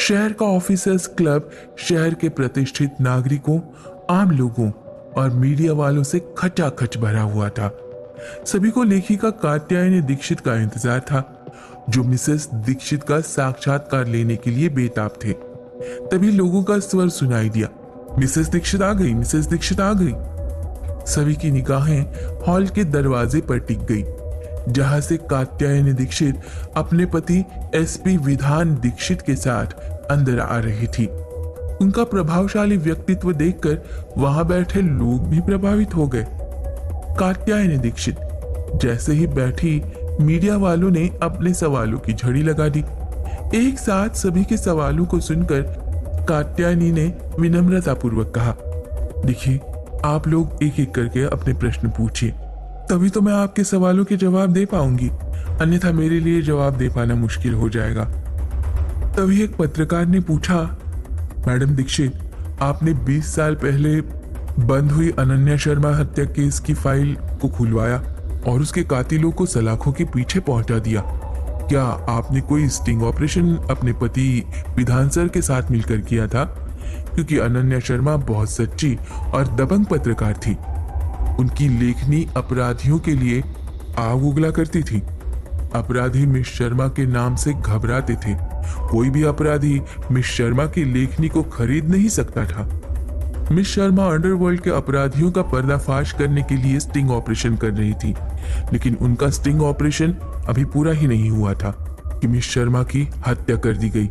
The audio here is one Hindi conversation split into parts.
शहर का ऑफिसर्स क्लब शहर के प्रतिष्ठित नागरिकों, आम लोगों और मीडिया वालों से खचाखच भरा हुआ था। सभी को लेखिका कात्यायनी दीक्षित का इंतजार था, जो मिसेस दीक्षित का साक्षात्कार लेने के लिए बेताब थे। तभी लोगों का स्वर सुनाई दिया, मिसेस दीक्षित आ गई, मिसेस दीक्षित आ गई। सभी की निगाहें हॉल के दरवाजे पर टिक गई, जहां से कात्यायनी दीक्षित अपने पति एसपी विधान दीक्षित के साथ अंदर आ रही थी। उनका प्रभावशाली व्यक्तित्व देखकर वहां बैठे लोग भी प्रभावित हो गए। कात्यायनी दीक्षित जैसे ही बैठी, मीडिया वालों ने अपने सवालों की झड़ी लगा दी। एक साथ सभी के सवालों को सुनकर कात्यायनी ने विनम्रतापूर्वक कहा, देखिए, आप लोग एक एक करके अपने प्रश्न पूछिए, तभी तो मैं आपके सवालों के जवाब दे पाऊंगी, अन्यथा मेरे लिए जवाब दे पाना मुश्किल हो जाएगा। तभी एक पत्रकार ने पूछा, मैडम दीक्षित, आपने 20 साल पहले बंद हुई अनन्या शर्मा हत्या केस की फाइल को खुलवाया और उसके कातिलों को सलाखों के पीछे पहुंचा दिया। क्या आपने कोई स्टिंग ऑपरेशन अपने पति विधान सर के साथ मिलकर किया था? क्योंकि अनन्या शर्मा बहुत सच्ची और दबंग पत्रकार थी। उनकी लेखनी अपराधियों के लिए आग उगला करती थी। अपराधी मिस शर्मा के नाम से घबराते थे। कोई भी अपराधी मिस शर्मा की लेखनी को खरीद नहीं सकता था। मिस शर्मा अंडरवर्ल्ड के अपराधियों का पर्दाफाश करने के लिए स्टिंग ऑपरेशन कर रही थी, लेकिन उनका स्टिंग ऑपरेशन अभी पूरा ही नहीं हुआ था कि मिस शर्मा की हत्या कर दी गई।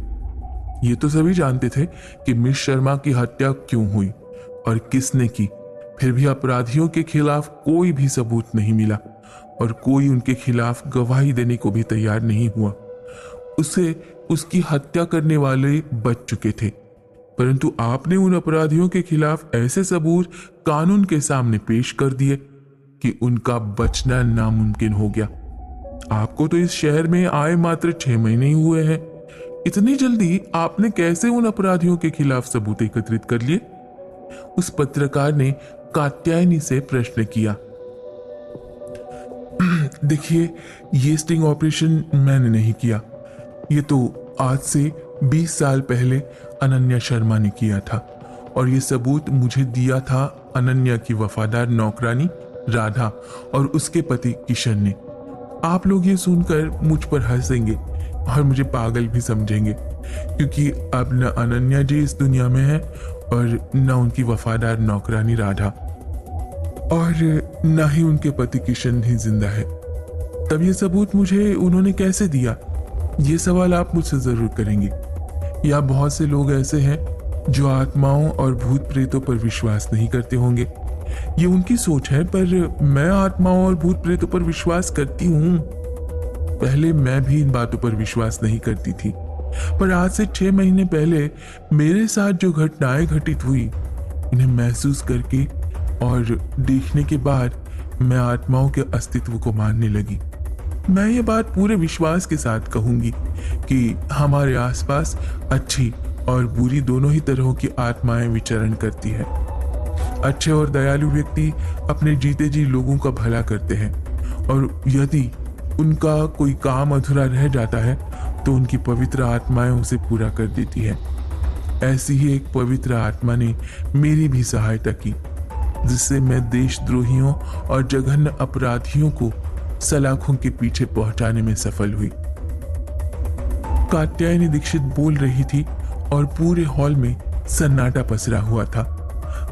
ये तो सभी जानते थे कि मिस शर्मा की हत्या क्यों हुई और किसने की। फिर भी अपराधियों के खिलाफ कोई भी सबूत नहीं मिला और कोई उनके खिलाफ गवाही देने को भी तैयार नहीं हुआ। उसे उसकी हत्या करने वाले बच चुके थे, परंतु आपने उन अपराधियों के खिलाफ ऐसे सबूत कानून के सामने पेश कर दिए कि उनका बचना नामुमकिन हो गया। आपको तो इस शहर में आए मात्र 6 महीने ही हुए हैं। इतनी जल्दी आपने कैसे उन अपराधियों के खिलाफ सबूत एकत्रित कर लिए? उस पत्रकार ने कात्यायनी से प्रश्न किया। देखिए, ये स्टिंग ऑपरेशन मैंने नहीं किया। ये तो आज से 20 साल पहले अनन्या शर्मा ने किया था और ये सबूत मुझे दिया था अनन्या की वफादार नौकरानी राधा और उसके पति किशन ने। आप लोग ये सुनकर मुझ पर हंसेंगे और मुझे पागल भी समझेंगे, क्योंकि अब न अनन्या जी इस दुनिया में है और न उनकी वफादार नौकरानी राधा और न ही उनके पति किशन ही जिंदा है। तब ये सबूत मुझे उन्होंने कैसे दिया? ये सवाल आप मुझसे जरूर करेंगे। या बहुत से लोग ऐसे हैं जो आत्माओं और भूत प्रेतों पर विश्वास नहीं करते होंगे। ये उनकी सोच है, पर मैं आत्माओं और भूत प्रेतों पर विश्वास करती हूँ। पहले मैं भी इन बातों पर विश्वास नहीं करती थी, पर आज से 6 महीने पहले मेरे साथ जो घटनाएं घटित हुई, उन्हें महसूस करके और देखने के बाद मैं आत्माओं के अस्तित्व को मानने लगी। मैं ये बात पूरे विश्वास के साथ कहूंगी कि हमारे आसपास अच्छी और बुरी दोनों ही तरह की आत्माएं विचरण करती है। अच्छे और दयालु व्यक्ति अपने जीते जी लोगों का भला करते हैं और यदि उनका कोई काम अधूरा रह जाता है तो उनकी पवित्र आत्माएं उसे पूरा कर देती है। ऐसी ही एक पवित्र आत्मा ने मेरी भी सहायता की, जिससे मैं देशद्रोहियों और जघन्य अपराधियों को सलाखों के पीछे पहुंचाने में सफल हुई। कात्यायनी दीक्षित बोल रही थी और पूरे हॉल में सन्नाटा पसरा हुआ था।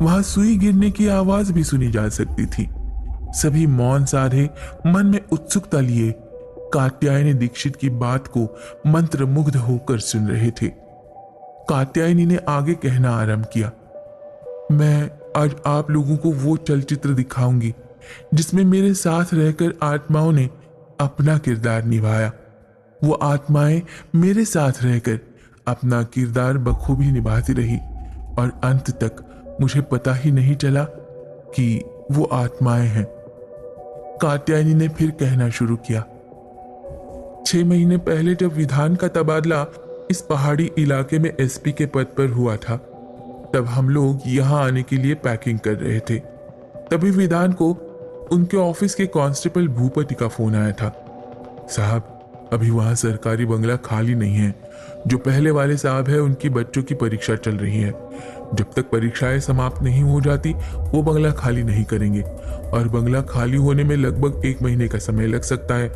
वहां सुई गिरने की आवाज भी सुनी जा सकती थी। सभी मौन साधे मन में उत्सुकता लिए कात्यायनी दीक्षित की बात को मंत्रमुग्ध होकर सुन रहे थे। कात्यायनी ने आगे कहना आरंभ किया, मैं आज आप लोगों को वो चलचित्र दिखाऊंगी जिसमें मेरे साथ रहकर आत्माओं ने अपना किरदार निभाया। वो आत्माएं मेरे साथ रहकर अपना किरदार बखूबी निभाती रही और अंत तक मुझे पता ही नहीं चला कि वो आत्माएं हैं। कात्यायनी ने फिर कहना शुरू किया, 6 महीने पहले जब विधान का तबादला इस पहाड़ी इलाके में एसपी के पद पर हुआ था, तब हम लोग यहाँ आने के लिए पैकिंग कर रहे थे। तभी विधान को उनके ऑफिस के कांस्टेबल भूपति का फोन आया था, साहब अभी वहां सरकारी बंगला खाली नहीं है। जो पहले वाले साहब है उनकी बच्चों की परीक्षा चल रही है। जब तक परीक्षाएं समाप्त नहीं हो जाती वो बंगला खाली नहीं करेंगे, और बंगला खाली होने में लगभग 1 महीने का समय लग सकता है।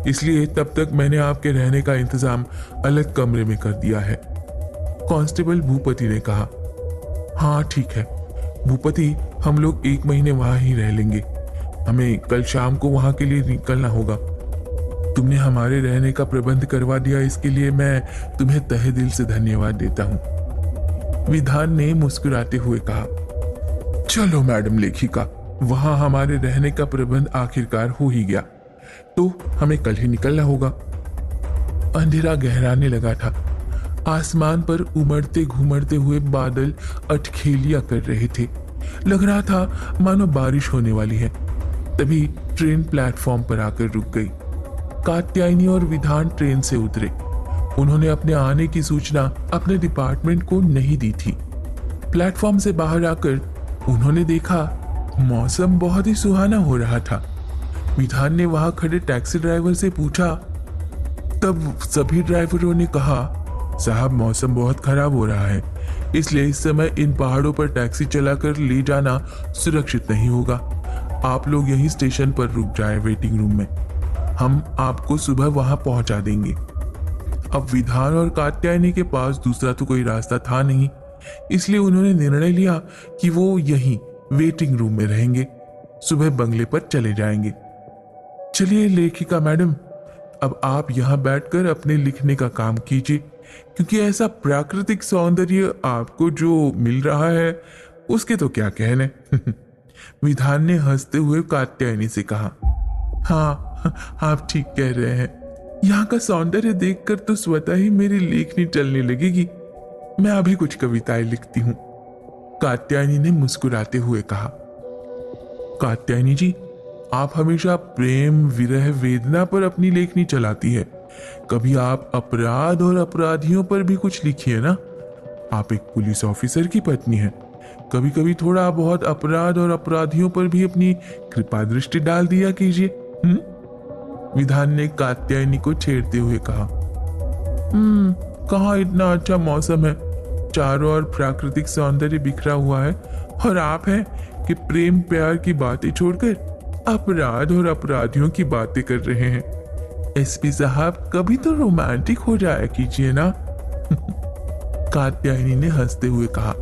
इसलिए तब तक मैंने आपके रहने का इंतजाम अलग कमरे में कर दिया है। कांस्टेबल भूपति ने कहा। हाँ ठीक है भूपति, हम लोग 1 महीने वहां ही रह लेंगे। हमें कल शाम को वहां के लिए निकलना होगा। तुमने हमारे रहने का प्रबंध करवा दिया, इसके लिए मैं तुम्हें तहे दिल से धन्यवाद देता हूँ। विधान ने मुस्कुराते हुए कहा। चलो मैडम लेखिका, वहां हमारे रहने का प्रबंध आखिरकार हो ही गया, तो हमें कल ही निकलना होगा। अंधेरा गहराने लगा था। आसमान पर उमड़ते घुमड़ते हुए बादल अटखेलियां कर रहे थे। लग रहा था मानो बारिश होने वाली है। तभी ट्रेन प्लेटफॉर्म पर आकर रुक गई। कात्यायनी और विधान ट्रेन से उतरे। उन्होंने अपने आने की सूचना अपने डिपार्टमेंट को नहीं दी थी। प्लेटफॉर्म से बाहर आकर उन्होंने देखा मौसम बहुत ही सुहाना हो रहा था। विधान ने वहां खड़े टैक्सी ड्राइवर से पूछा। तब सभी ड्राइवरों ने कहा, साहब मौसम बहुत खराब हो रहा है, इसलिए इस समय इन पहाड़ों पर टैक्सी चलाकर ले जाना सुरक्षित नहीं होगा। आप लोग यहीं स्टेशन पर रुक जाए वेटिंग रूम में, हम आपको सुबह वहां पहुंचा देंगे। अब विधान और कात्यायनी के पास दूसरा तो कोई रास्ता था नहीं, इसलिए उन्होंने निर्णय लिया कि वो यहीं वेटिंग रूम में रहेंगे, सुबह बंगले पर चले जाएंगे। चलिए लेखिका मैडम, अब आप यहाँ बैठकर अपने लिखने का काम कीजिए, क्योंकि ऐसा प्राकृतिक सौंदर्य आपको जो मिल रहा है उसके तो क्या कहने। विधान ने हंसते हुए कात्यायनी से कहा। हाँ आप ठीक कह रहे हैं, यहाँ का सौंदर्य देखकर तो स्वतः ही मेरी लेखनी चलने लगेगी। मैं अभी कुछ कविताएं लिखती हूँ। कात्यायनी ने मुस्कुराते हुए कहा। कात्यायनी जी, आप हमेशा प्रेम विरह वेदना पर अपनी लेखनी चलाती है, कभी आप अपराध और अपराधियों पर भी कुछ लिखिए ना। आप एक पुलिस ऑफिसर की पत्नी हैं, कभी कभी थोड़ा बहुत अपराध और अपराधियों पर भी अपनी कृपा दृष्टि डाल दिया कीजिए। विधान ने कात्यायनी को छेड़ते हुए कहा। कहाँ इतना अच्छा मौसम है, चारों ओर प्राकृतिक सौंदर्य बिखरा हुआ है, और आप हैं कि प्रेम प्यार की बातें छोड़कर अपराध और अपराधियों की बातें कर रहे हैं। एसपी साहब कभी तो रोमांटिक हो जाया कीजिए ना। कात्यायनी ने हंसते हुए कहा।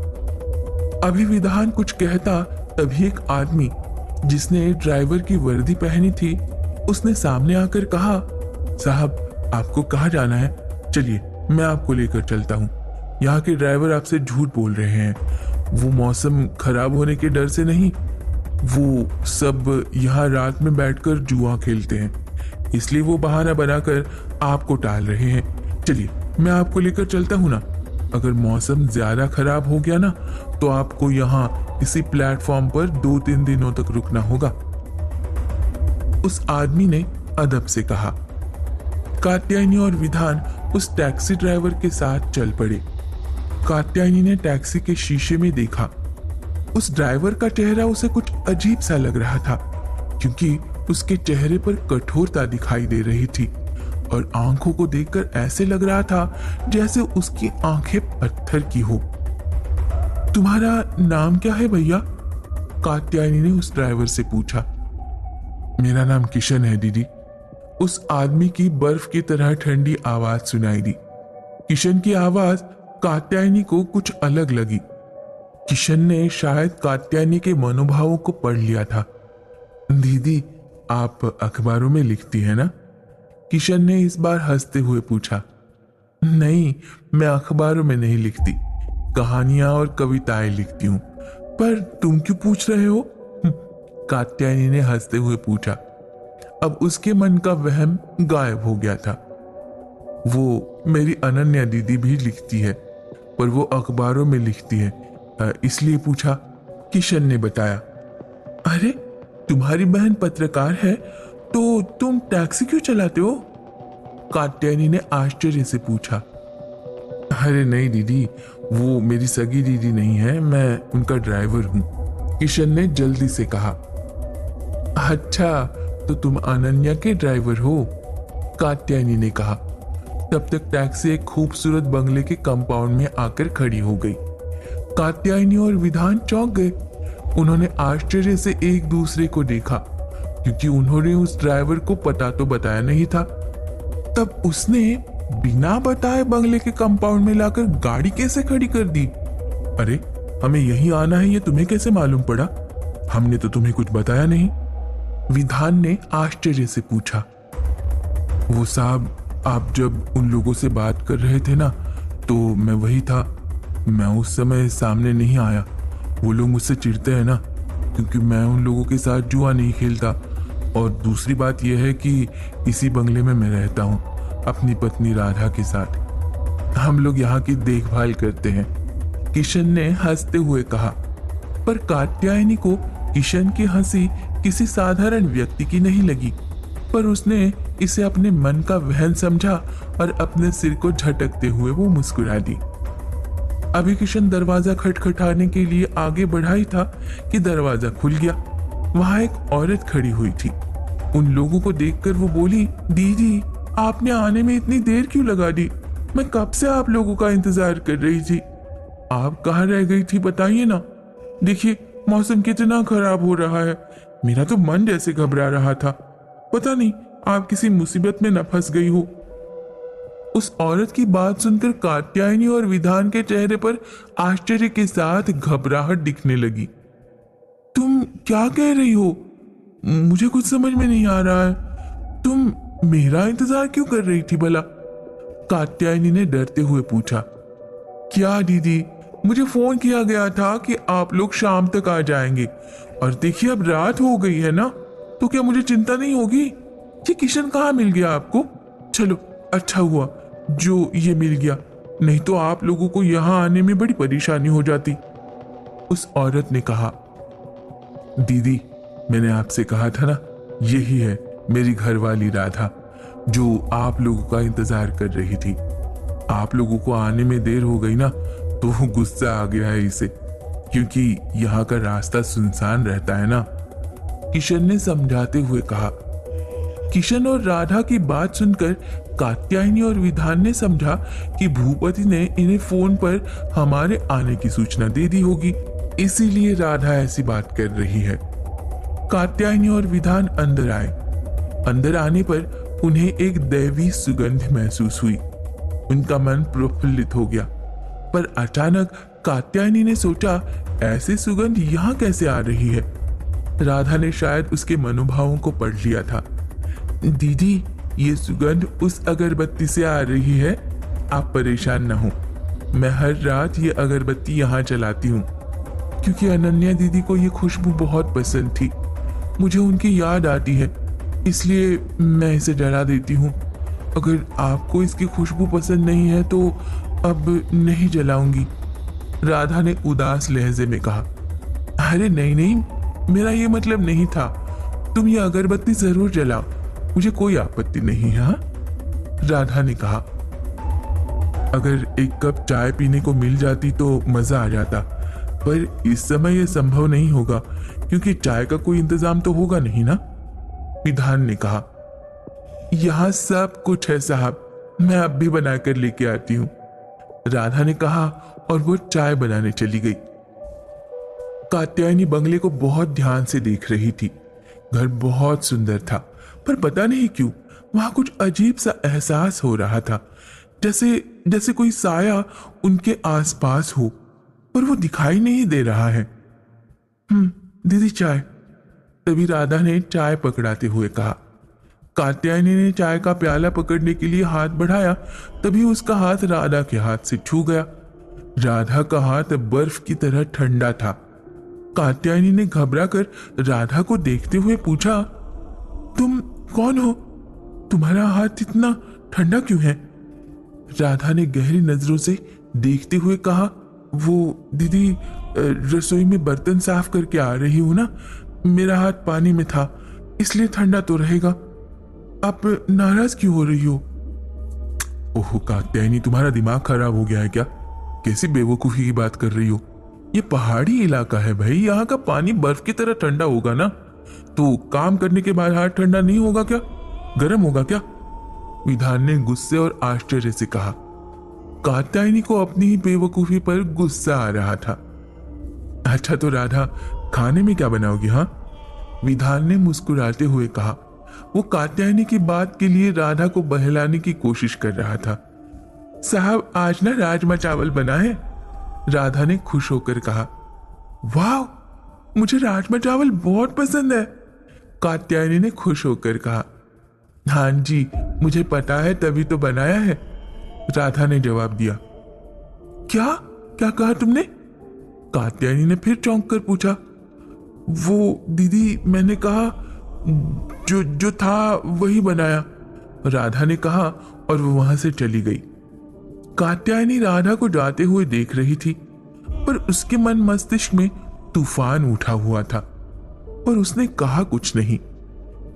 अभी विधान कुछ कहता तभी एक आदमी जिसने ड्राइवर की वर्दी पहनी थी उसने सामने आकर कहा, साहब आपको कहाँ जाना है, चलिए मैं आपको लेकर चलता हूँ। यहाँ के ड्राइवर आपसे झूठ बोल रहे हैं, वो मौसम खराब होने के डर से नहीं, वो सब यहाँ रात में बैठकर जुआ खेलते हैं, इसलिए वो बहाना बनाकर आपको टाल रहे हैं। चलिए मैं आपको लेकर चलता हूँ ना। अगर मौसम ज्यादा खराब हो गया ना तो आपको यहाँ इसी प्लेटफॉर्म पर 2-3 दिनों तक रुकना होगा। उस आदमी ने अदब से कहा। कात्यायनी और विधान उस टैक्सी ड्राइवर के साथ चल पड़े। कात्यायनी ने टैक्सी के शीशे में देखा। उस ड्राइवर का चेहरा उसे कुछ अजीब सा लग रहा था, क्योंकि उसके चेहरे पर कठोरता दिखाई दे रही थी और आंखों को देखकर ऐसे लग रहा था जैसे उसकी आंखें पत्थर की हो। तुम्हारा नाम क्या है भैया? कात्यायनी ने उस ड्राइवर से पूछा। मेरा नाम किशन है दीदी। उस आदमी की बर्फ की तरह ठंडी आवाज सुनाई दी। किशन की आवाज कात्यायनी को कुछ अलग लगी। किशन ने शायद कात्यायनी के मनोभावों को पढ़ लिया था। दीदी आप अखबारों में लिखती है ना? किशन ने इस बार हंसते हुए पूछा। नहीं, मैं अखबारों में नहीं लिखती, कहानियां और कविताएं लिखती हूँ। पर तुम क्यों पूछ रहे हो? कात्यायनी ने हंसते हुए पूछा। अब उसके मन का वहम गायब हो गया था। वो मेरी अनन्या दीदी भी लिखती है, पर वो अखबारों में लिखती है, इसलिए पूछा, किशन ने बताया। अरे तुम्हारी बहन पत्रकार है तो तुम टैक्सी क्यों चलाते हो? कात्यायनी ने आश्चर्य से पूछा। अरे नहीं दीदी, वो मेरी सगी दीदी नहीं है, मैं उनका ड्राइवर हूँ, किशन ने जल्दी से कहा। अच्छा, तो तुम अनन्या के ड्राइवर हो? कात्यायनी ने कहा। तब तक टैक्सी एक खूबसूरत बंगले के कंपाउंड में आकर खड़ी हो गई। कात्यायनी और विधान चौंक गए। उन्होंने आश्चर्य से एक दूसरे को देखा, क्योंकि उन्होंने उस ड्राइवर को पता तो बताया नहीं था। तब उसने बिना बताए बंगले के कंपाउंड में लाकर गाड़ी कैसे खड़ी कर दी? अरे, हमें यहीं आना है, ये तुम्हें कैसे मालूम पड़ा? हमने तो तुम्हें कुछ बताया नहीं। विधान ने आश्चर्य से पूछा। वो साहब, आप जब उन लोगों से बात कर रहे थे ना, तो मैं वही था। मैं उस समय सामने नहीं आया। वो लोग मुझसे चिढ़ते हैं ना, क्योंकि मैं उन लोगों के साथ जुआ नहीं खेलता। और दूसरी बात यह है कि इसी बंगले में मैं रहता हूँ अपनी पत्नी राधा के साथ। हम लोग यहाँ की देखभाल करते हैं, किशन ने हंसते हुए कहा। पर कात्यायनी को किशन की हंसी किसी साधारण व्यक्ति की नहीं लगी, पर उसने इसे अपने मन का वहन समझा और अपने सिर को झटकते हुए वो मुस्कुरा दी। अभी किशन दरवाजा खटखटाने के लिए आगे बढ़ा ही था कि दरवाजा खुल गया। वहां एक औरत खड़ी हुई थी। उन लोगों को देखकर वो बोली, दीदी, आपने आने में इतनी देर क्यों लगा दी? मैं कब से आप लोगों का इंतजार कर रही थी। आप कहाँ रह गई थी, बताइए ना। देखिए, मौसम कितना खराब हो रहा है। मेरा तो मन जैसे घबरा रहा था। पता नहीं आप किसी मुसीबत में न फंस गई हो। उस औरत की बात सुनकर कात्यायनी और विधान के चेहरे पर आश्चर्य के साथ घबराहट दिखने लगी। तुम क्या कह रही हो? मुझे कुछ समझ में नहीं आ रहा है। तुम मेरा इंतजार क्यों कर रही थी भला? कात्यायनी ने डरते हुए पूछा। क्या दीदी, मुझे फोन किया गया था कि आप लोग शाम तक आ जाएंगे, और देखिए अब रात हो गई है ना, तो क्या मुझे चिंता नहीं होगी? ये किशन कहाँ मिल गया आपको? चलो, अच्छा हुआ जो ये मिल गया, नहीं तो आप लोगों को यहाँ आने में बड़ी परेशानी हो जाती। उस औरत ने कहा। दीदी, मैंने आपसे कहा था ना, यही है मेरी घरवाली राधा, जो आप लोगों का इंतजार कर रही थी। आप लोगों को आने में देर हो गई ना, तो गुस्सा आ गया है इसे, क्योंकि यहाँ का रास्ता सुनसान रहता है ना, किशन ने समझाते हुए कहा। किशन और राधा की बात सुनकर कात्यायनी और विधान ने समझा कि भूपति ने इन्हें फोन पर हमारे आने की सूचना दे दी होगी, इसीलिए राधा ऐसी बात कर रही है। कात्यायनी और विधान अंदर आए। अंदर आने पर उन्हें एक दैवी सुगंध महसूस हुई। उनका मन प्रफुल्लित हो गया। पर अचानक कात्यायनी ने सोचा, ऐसी सुगंध यहाँ कैसे आ रही है? राधा ने शायद उसके मनोभावों को पढ़ लिया था। दीदी, ये सुगंध उस अगरबत्ती से आ रही है। आप परेशान न हो, मैं हर रात ये अगरबत्ती यहाँ जलाती हूँ, क्योंकि अनन्या दीदी को ये खुशबू बहुत पसंद थी। मुझे उनकी याद आती है, इसलिए मैं इसे जला देती हूँ। अगर आपको इसकी खुशबू पसंद नहीं है तो अब नहीं जलाऊंगी, राधा ने उदास लहजे में कहा। अरे नहीं नहीं, मेरा ये मतलब नहीं था। तुम ये अगरबत्ती जरूर जलाओ, मुझे कोई आपत्ति नहीं है। हाँ, राधा ने कहा। अगर एक कप चाय पीने को मिल जाती तो मजा आ जाता, पर इस समय यह संभव नहीं होगा, क्योंकि चाय का कोई इंतजाम तो होगा नहीं ना, विधान ने कहा। यहाँ सब कुछ है साहब, मैं अब भी बनाकर लेके आती हूँ, राधा ने कहा और वो चाय बनाने चली गई। कात्यायनी बंगले को बहुत ध्यान से देख रही थी। घर बहुत सुंदर था, पर पता नहीं क्यों वहां कुछ अजीब सा एहसास हो रहा था, जैसे कोई साया उनके आसपास हो, पर वो दिखाई नहीं दे रहा है। दीदी चाय, तभी राधा ने चाय पकड़ाते हुए कहा। कात्यायनी ने चाय का प्याला पकड़ने के लिए हाथ बढ़ाया, तभी उसका हाथ राधा के हाथ से छू गया। राधा का हाथ बर्फ की तरह ठंडा था। कात्यायनी ने घबरा कर राधा को देखते हुए पूछा, तुम कौन हो? तुम्हारा हाथ इतना ठंडा क्यों है? राधा ने गहरी नजरों से देखते हुए कहा, वो दीदी, रसोई में बर्तन साफ करके आ रही हूं ना, मेरा हाथ पानी में था, इसलिए ठंडा तो रहेगा। आप नाराज क्यों हो रही हो? ओह कात्यायनी, तुम्हारा दिमाग खराब हो गया है क्या? कैसी बेवकूफी की बात कर रही हो? ये पहाड़ी इलाका है भाई, यहाँ का पानी बर्फ की तरह ठंडा होगा ना, तो काम करने के बाद हाथ ठंडा नहीं होगा क्या? गर्म होगा क्या? विधान ने गुस्से और आश्चर्य से कहा। कात्यायनी को अपनी ही बेवकूफी पर गुस्सा आ रहा था। अच्छा तो राधा, खाने में क्या बनाओगी? हाँ, विधान ने मुस्कुराते हुए कहा। वो कात्यायनी की बात के लिए राधा को बहलाने की कोशिश कर रहा था। साहब, आज ना राजमा चावल बना है, राधा ने खुश होकर कहा। वाह, मुझे राजमा चावल बहुत पसंद है, कात्यायनी ने खुश होकर कहा। हाँ जी, मुझे पता है, तभी तो बनाया है, राधा ने जवाब दिया। क्या क्या कहा तुमने? कात्यायनी ने फिर चौंक कर पूछा। वो दीदी, मैंने कहा जो जो था वही बनाया, राधा ने कहा और वो वहां से चली गई। कात्यायनी राधा को जाते हुए देख रही थी, पर उसके मन मस्तिष्क में तूफान उठा हुआ था, पर उसने कहा कुछ नहीं।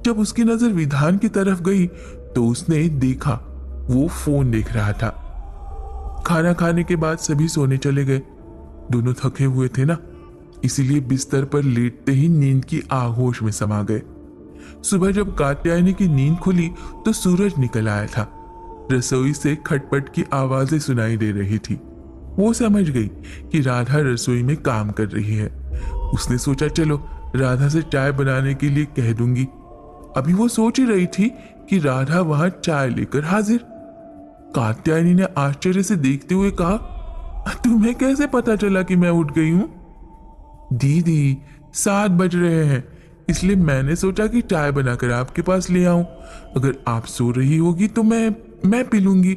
जब उसकी नजर विधान की तरफ गई तो उसने देखा वो फोन देख रहा था। खाना खाने के बाद सभी सोने चले गए। दोनों थके हुए थे ना, इसीलिए बिस्तर पर लेटते ही नींद की आगोश में समा गए। सुबह जब कात्यायनी की नींद खुली तो सूरज निकल आया था। रसोई से खटपट की आवाजें सुनाई दे रही थी। वो समझ गई कि राधा रसोई में काम कर रही है। उसने सोचा चलो राधा से चाय बनाने के लिए कह दूंगी। अभी वो सोच ही रही थी कि राधा वहां चाय लेकर हाजिर। कात्यायनी ने आश्चर्य से देखते हुए कहा, तुम्हें कैसे पता चला कि मैं उठ गई हूं? दीदी, 7 बज रहे हैं, इसलिए मैंने सोचा कि चाय बनाकर आपके पास ले आऊं। अगर आप सो रही होगी तो मैं पी लूंगी,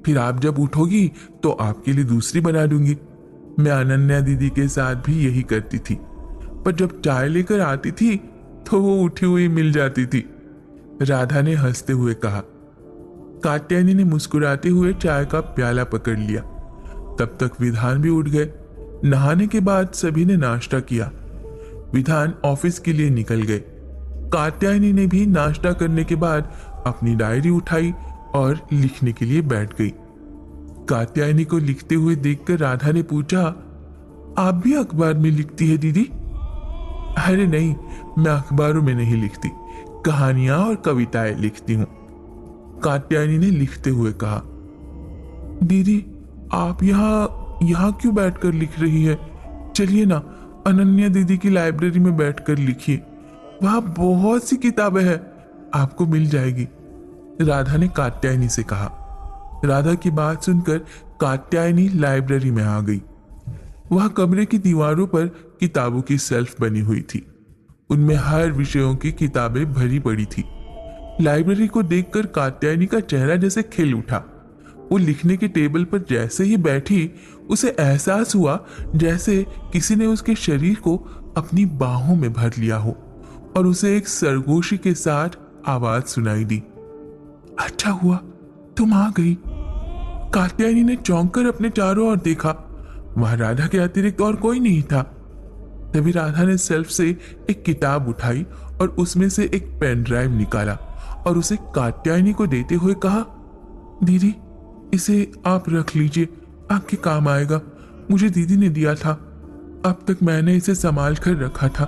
फिर आप जब उठोगी तो आपके लिए दूसरी बना दूंगी। मैं अनन्या दीदी के साथ भी यही करती थी, पर जब चाय लेकर आती थी तो वो उठी हुई मिल जाती थी, राधा ने हंसते हुए कहा। कात्यायनी ने मुस्कुराते हुए चाय का प्याला पकड़ लिया। तब तक विधान भी उठ गए। नहाने के बाद सभी ने नाश्ता किया। विधान ऑफिस के लिए निकल गए। कात्यायनी ने भी नाश्ता करने के बाद अपनी डायरी उठाई और लिखने के लिए बैठ गई। कात्यायनी को लिखते हुए देखकर राधा ने पूछा, आप भी अखबार में लिखती है दीदी? अरे नहीं, मैं अखबारों में नहीं लिखती, कहानियां और कविताएं लिखती हूं, कात्यायनी ने लिखते हुए कहा। दीदी, आप यहाँ क्यों बैठकर लिख रही है? चलिए ना, अनन्या दीदी की लाइब्रेरी में बैठकर लिखिए, वहां बहुत सी किताबें हैं, आपको मिल जाएगी, राधा ने कात्यायनी से कहा। राधा की बात सुनकर कात्यायनी लाइब्रेरी में आ गई। वहां कमरे की दीवारों पर किताबों की शेल्फ बनी हुई थी। उनमें हर विषयों की किताबें भरी पड़ी थी। लाइब्रेरी को देखकर कात्यायनी का चेहरा जैसे खिल उठा। वो लिखने के टेबल पर जैसे ही बैठी, उसे एहसास हुआ जैसे किसी ने उसके शरीर को अपनी बाहों में भर लिया हो और उसे एक सरगोशी के साथ आवाज सुनाई दी, अच्छा हुआ तुम आ गई। कात्यायनी ने चौंक कर अपने चारों ओर देखा। वहां राधा के अतिरिक्त और कोई नहीं था। तभी राधा ने सेल्फ से एक किताब उठाई और उसमें से एक पेन ड्राइव निकाला और उसे कात्यायनी को देते हुए कहा, दीदी, इसे आप रख लीजिए, आपके काम आएगा, मुझे दीदी ने दिया था। अब तक मैंने इसे संभाल कर रखा था,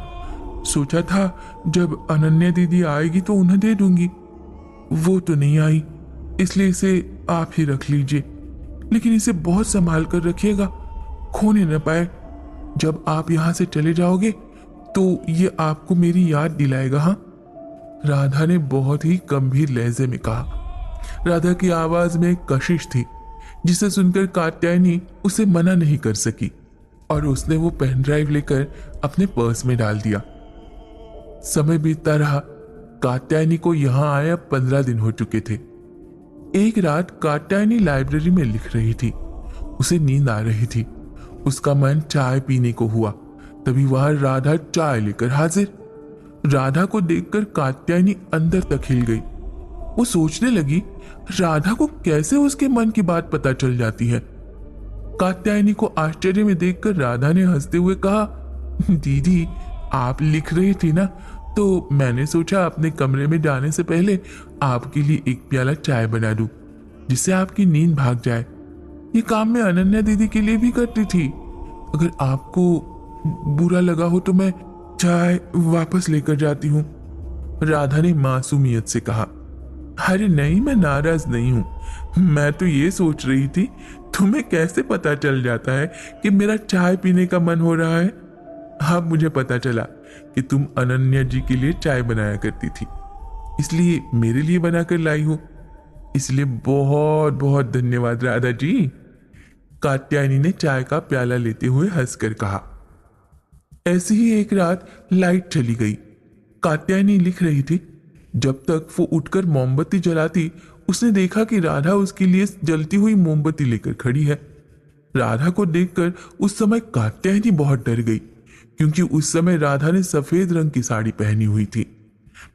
सोचा था जब अनन्या दीदी आएगी तो उन्हें दे दूंगी। वो तो नहीं आई, इसलिए इसे आप ही रख लीजिए, लेकिन इसे बहुत संभाल कर रखिएगा, खोने न पाए। जब आप यहां से चले जाओगे तो ये आपको मेरी याद दिलाएगा। हाँ, राधा ने बहुत ही गंभीर लहजे में कहा। राधा की आवाज में एक कशिश थी जिसे सुनकर कात्यायनी उसे मना नहीं कर सकी और उसने वो पेन ड्राइव लेकर अपने पर्स में डाल दिया। समय बीतता रहा। कात्यायनी को यहां आए अब 15 दिन हो चुके थे। एक रात कात्यायनी लाइब्रेरी में लिख रही थी। उसे नींद आ रही थी। उसका मन चाय पीने को हुआ। तभी वहां राधा चाय लेकर हाजिर। राधा को देखकर कात्यायनी अंदर तक हिल गई। वो सोचने लगी, राधा को कैसे उसके मन की बात पता चल जाती है। कात्यायनी को आश्चर्य में देखकर राधा ने हंसते हुए कहा, दीदी, आप लिख रही थी ना, तो मैंने सोचा अपने कमरे में जाने से पहले आपके लिए एक प्याला चाय बना दूं, जिससे आपकी नींद भाग जाए। ये काम मैं अनन्या दीदी के लिए भी करती थी। अगर आपको बुरा लगा हो तो मैं चाय वापस लेकर जाती हूँ, राधा ने मासूमियत से कहा। अरे नहीं, मैं नाराज नहीं हूं। मैं तो ये सोच रही थी तुम्हें कैसे पता चल जाता है कि मेरा चाय पीने का मन हो रहा है। अब मुझे पता चला कि तुम अनन्या जी के लिए चाय बनाया करती थी, इसलिए मेरे लिए बनाकर लाई हो। इसलिए बहुत बहुत धन्यवाद राधा जी। कात्यायनी ने चाय का प्याला लेते हुए हंसकर कहा। ऐसी ही एक रात लाइट चली गई। कात्यायनी लिख रही थी। जब तक वो उठकर मोमबत्ती जलाती, उसने देखा कि राधा उसके लिए जलती हुई मोमबत्ती लेकर खड़ी है। राधा को देखकर उस समय कात्यायनी बहुत डर गई, क्योंकि उस समय राधा ने सफेद रंग की साड़ी पहनी हुई थी।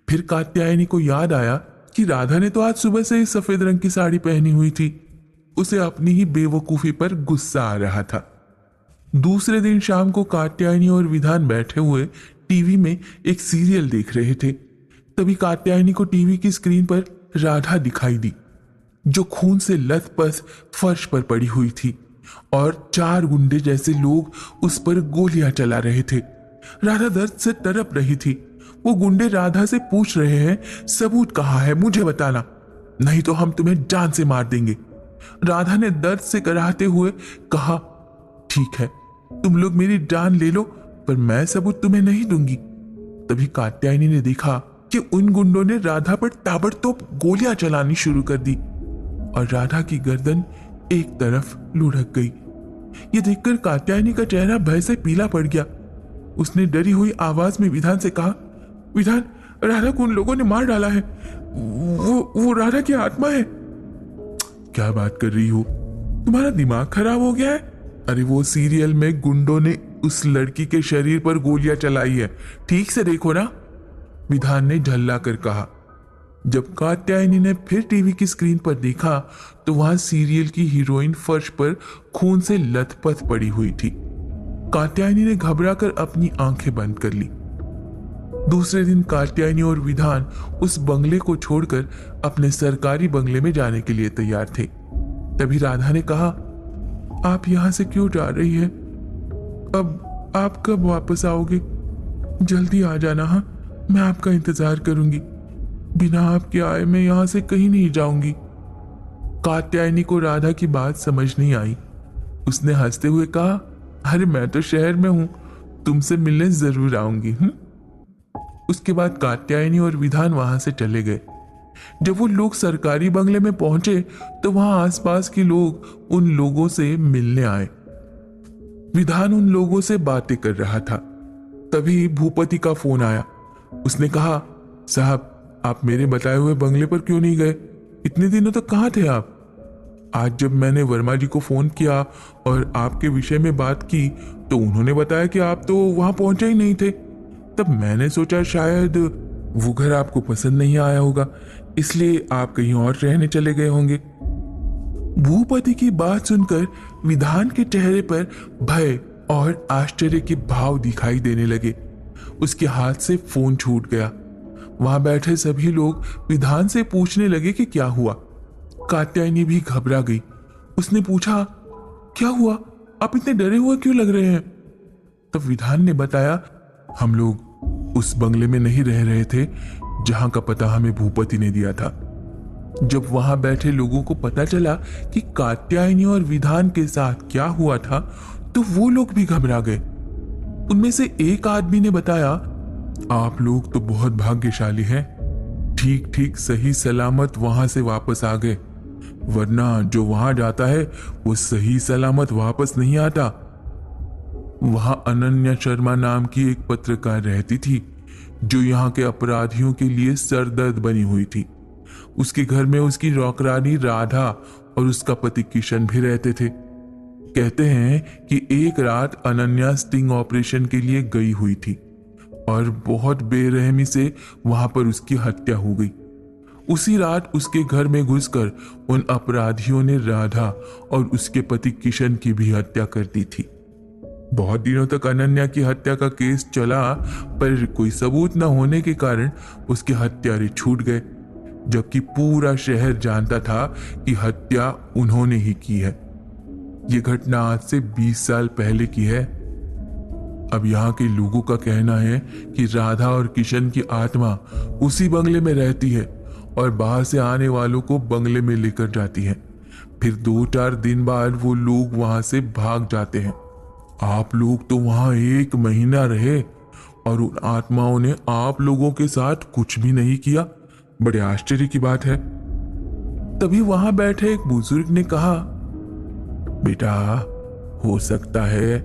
फिर कात्यायनी को याद आया कि राधा ने तो आज सुबह से ही सफेद रंग की साड़ी पहनी हुई थी। उसे अपनी ही बेवकूफी पर गुस्सा आ रहा था। दूसरे दिन शाम को कात्यायनी और विधान बैठे हुए टीवी में एक सीरियल देख रहे थे। तभी कात्यायनी को टीवी की स्क्रीन पर राधा दिखाई दी, जो खून से लथपथ फर्श पर पड़ी हुई थी और 4 गुंडे जैसे लोग उस पर गोलियां चला रहे थे। राधा दर्द से तड़प रही थी। वो गुंडे राधा से पूछ रहे हैं, सबूत कहाँ है, मुझे बताना, नहीं तो हम तुम्हें जान से मार देंगे। राधा ने दर्द से कराहते हुए कहा, ठीक है, तुम लोग मेरी जान ले लो, पर मैं सबूत तुम्हें नहीं दूंगी। तभी कात्यायनी ने देखा कि उन गुंडों ने राधा पर ताबड़तोड़ गोलियां चलानी शुरू कर दी और राधा की गर्दन एक तरफ लुढ़क गई। ये देखकर कात्यायनी का चेहरा भय से पीला पड़ गया। उसने डरी हुई आवाज में विधान से कहा, विधान, राधा को उन लोगों ने मार डाला है। वो राधा की आत्मा है। क्या बात कर रही हो? तुम्हारा दिमाग खराब हो गया है? अरे वो सीरियल में गुंडों ने उस लड़की के शरीर पर गोलियां चलाई है, ठीक से देखो ना, विधान ने झल्ला कर कहा। जब कात्यायनी ने फिर टीवी की स्क्रीन पर देखा तो वहां सीरियल की हीरोइन फर्श पर खून से लथपथ पड़ी हुई थी। कात्यायनी ने घबराकर अपनी आंखें बंद कर ली। दूसरे दिन कात्यायनी और विधान उस बंगले को छोड़कर अपने सरकारी बंगले में जाने के लिए तैयार थे। तभी राधा ने कहा, आप यहां से क्यों जा रही है? अब आप कब वापस आओगे? जल्दी आ जाना। हाँ, मैं आपका इंतजार करूंगी। बिना आपके आए मैं यहां से कहीं नहीं जाऊंगी। कात्यायनी को राधा की बात समझ नहीं आई। उसने हंसते हुए कहा, अरे मैं तो शहर में हूं, तुमसे मिलने जरूर आऊंगी। उसके बाद कात्यायनी और विधान वहां से चले गए। जब वो लोग सरकारी बंगले में पहुंचे तो वहां आसपास के लोग उन लोगों से मिलने आए। विधान उन लोगों से बातें कर रहा था। तभी भूपति का फोन आया। उसने कहा, साहब, आप मेरे बताए हुए बंगले पर क्यों नहीं गए? इतने दिनों तक कहाँ थे आप? आज जब मैंने वर्मा जी को फोन किया और आपके विषय में बात की तो उन्होंने बताया कि आप तो वहां पहुंचे ही नहीं थे। तब मैंने सोचा शायद वो घर आपको पसंद नहीं आया होगा, इसलिए आप कहीं और रहने चले गए होंगे। भूपति की बात सुनकर विधान के चेहरे पर भय और आश्चर्य के भाव दिखाई देने लगे। उसके हाथ से फोन छूट गया। वहां बैठे सभी लोग विधान से पूछने लगे कि क्या हुआ। कात्यायनी भी घबरा गई। उसने पूछा, क्या हुआ? आप इतने डरे हुए क्यों लग रहे हैं? तब विधान ने बताया, हम लोग उस बंगले में नहीं रह रहे थे जहां का पता हमें भूपति ने दिया था। जब वहां बैठे लोगों को पता चला कि कात्यायनी और विधान के साथ क्या हुआ था तो वो लोग भी घबरा गए। उनमें से एक आदमी ने बताया, आप लोग तो बहुत भाग्यशाली हैं, ठीक ठीक सही सलामत वहां से वापस आ गए, वरना जो वहां जाता है वो सही सलामत वापस नहीं आता। वहां अनन्या शर्मा नाम की एक पत्रकार रहती थी, जो यहाँ के अपराधियों के लिए सरदर्द बनी हुई थी। उसके घर में उसकी नौकरानी राधा और उसका पति किशन भी रहते थे। कहते हैं कि एक रात अनन्या स्टिंग ऑपरेशन के लिए गई हुई थी और बहुत बेरहमी से वहां पर उसकी हत्या हो गई। उसी रात उसके घर में घुसकर उन अपराधियों ने राधा और उसके पति किशन की भी हत्या कर दी थी। बहुत दिनों तक अनन्या की हत्या का केस चला, पर कोई सबूत न होने के कारण उसके हत्यारे छूट गए, जबकि पूरा शहर जानता था कि हत्या उन्होंने ही की है। ये घटना आज से 20 साल पहले की है। अब यहाँ के लोगों का कहना है कि राधा और किशन की आत्मा उसी बंगले में रहती है और बाहर से आने वालों को बंगले में लेकर जाती हैं। फिर 2-4 दिन बाद वो लोग वहां से भाग जाते हैं। आप लोग तो वहां 1 महीना रहे और उन आत्माओं ने आप लोगों के साथ कुछ भी नहीं किया। बड़े आश्चर्य की बात है। तभी वहां बैठे एक बुजुर्ग ने कहा, बेटा, हो सकता है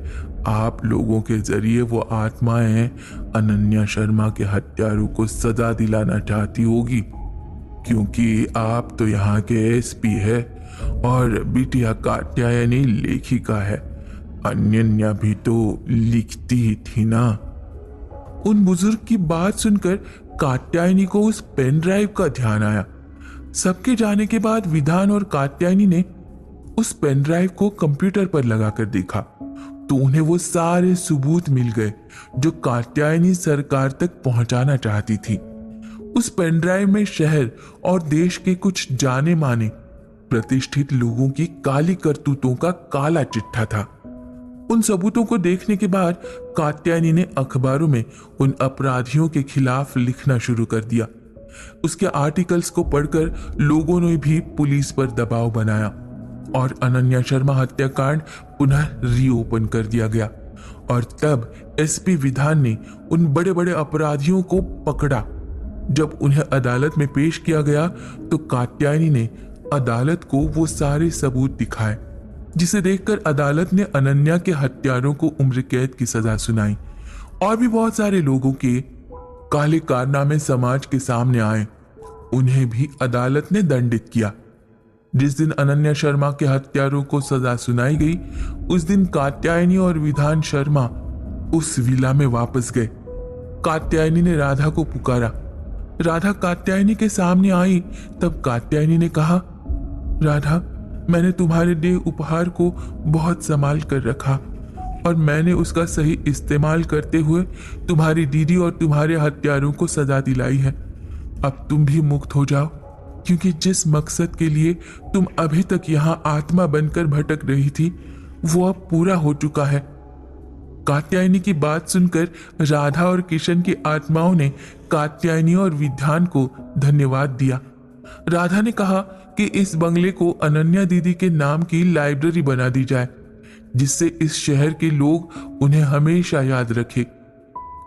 आप लोगों के जरिए वो आत्माएं अनन्या शर्मा के हत्यारों को सजा दिलाना चाहती होगी, क्योंकि आप तो यहाँ के एसपी है और बिटिया कात्यायनी लेखिका है। अनन्या भी तो लिखती ही थी ना। उन बुजुर्ग की बात सुनकर कात्यायनी को उस पेन ड्राइव का ध्यान आया। सबके जाने के बाद विधान और कात्यायनी ने उस पेन ड्राइव को कंप्यूटर पर लगाकर देखा तो उन्हें वो सारे सबूत मिल गए जो कात्यायनी सरकार तक पहुंचाना चाहती थी। उस पेन ड्राइव में शहर और देश के कुछ जाने माने प्रतिष्ठित लोगों की काली करतूतों का काला चिट्ठा था। उन सबूतों को देखने के बाद कात्यायनी ने अखबारों में उन अपराधियों के खिलाफ लिखना शुरू कर दिया। उसके आर्टिकल्स को पढ़कर लोगों ने भी पुलिस पर दबाव बनाया और अनन्या शर्मा हत्याकांड पुनः रीओपन कर दिया गया। और तब एसपी विधान ने उन बड़े बड़े अपराधियों को पकड़ा। जब उन्हें अदालत में पेश किया गया तो कात्यायनी ने अदालत को वो सारे सबूत दिखाए, जिसे देखकर अदालत ने अनन्या के हत्यारों को उम्र कैद की सजा सुनाई। और भी बहुत सारे लोगों के काले कारनामे समाज के सामने आए, उन्हें भी अदालत ने दंडित किया। जिस दिन अनन्या शर्मा के हत्यारों को सजा सुनाई गई, उस दिन कात्यायनी और विधान शर्मा उस विला में वापस गए। कात्यायनी ने राधा को पुकारा। राधा कात्यायनी के सामने आई। तब कात्यायनी ने कहा, राधा, मैंने तुम्हारे दिए उपहार को बहुत संभाल कर रखा और मैंने उसका सही इस्तेमाल करते हुए तुम्हारी दीदी और तुम्हारे हत्यारों को सजा दिलाई है। अब तुम भी मुक्त हो जाओ, क्योंकि जिस मकसद के लिए तुम अभी तक यहाँ आत्मा बनकर भटक रही थी वो अब पूरा हो चुका है। कात्यायनी की बात सुनकर राधा और किशन की आत्माओं ने कात्यायनी और विधान को धन्यवाद दिया। राधा ने कहा कि इस बंगले को अनन्या दीदी के नाम की लाइब्रेरी बना दी जाए, जिससे इस शहर के लोग उन्हें हमेशा याद रखें।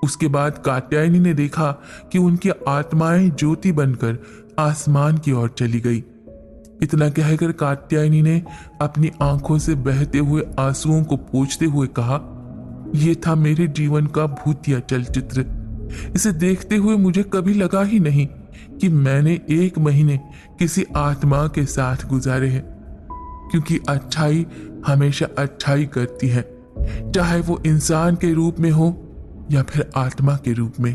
उसके बाद कात्यायनी ने देखा कि उनकी आत्माएं ज्योति बनकर आसमान की ओर चली गई। इतना कहकर कात्यायनी ने अपनी आंखों से बहते हुए आंसुओं को पोंछते हुए कहा, यह था मेरे जीवन का भूतिया चलचित्र। इसे देखते हुए मुझे कभी लगा ही नहीं कि मैंने 1 महीने किसी आत्मा के साथ गुजारे हैं, क्योंकि अच्छाई हमेशा अच्छाई करती है, चाहे वो इंसान के रूप में हो या फिर आत्मा के रूप में।